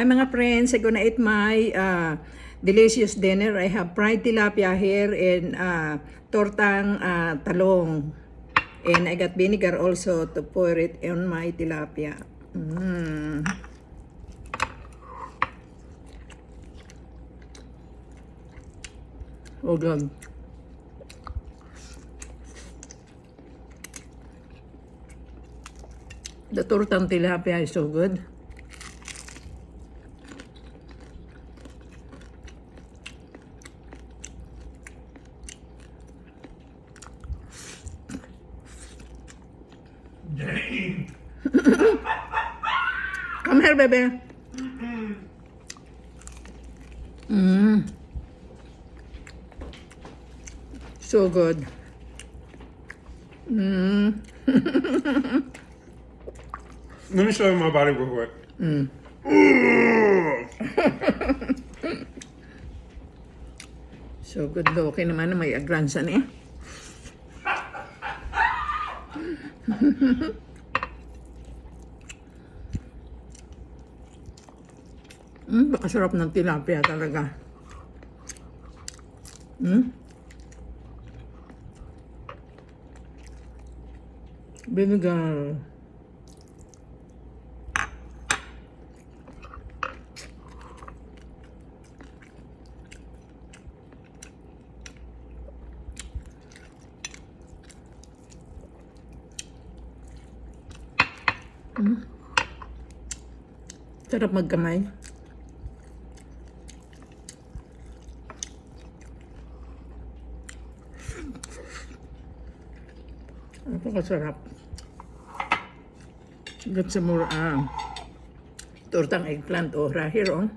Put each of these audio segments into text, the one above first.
Hi mga friends, I'm gonna eat my delicious dinner. I have fried tilapia here and tortang talong. And I got vinegar also to pour it on my tilapia. Oh God. The tortang tilapia is so good. Dang. Come here, baby. So good. Let me show you my body real quick. So good looking naman na may agransan eh. Baka sarap ng tilapia talaga. Vinegar. Sarap magkamay. Napakasarap. Got some more tortang eggplant right here oh.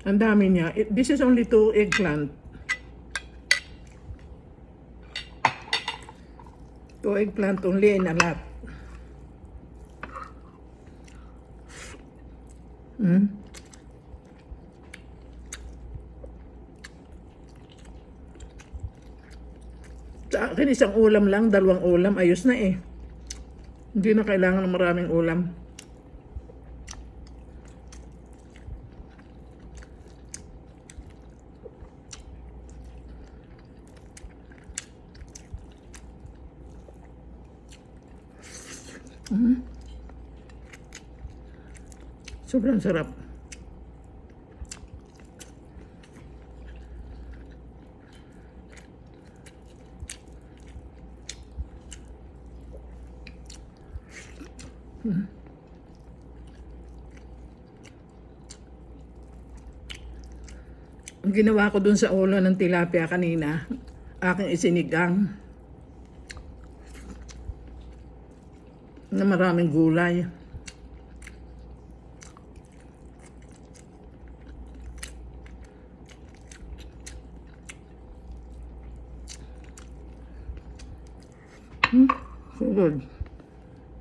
Ang dami niya. This is only 2 eggplant. 2 eggplant only in a lot. Sa akin, isang ulam lang, 2 ulam, ayos na eh. Hindi na kailangan ng maraming ulam. Sobrang sarap. Ang ginawa ko dun sa ulo ng tilapia kanina, aking isinigang na maraming gulay. So good.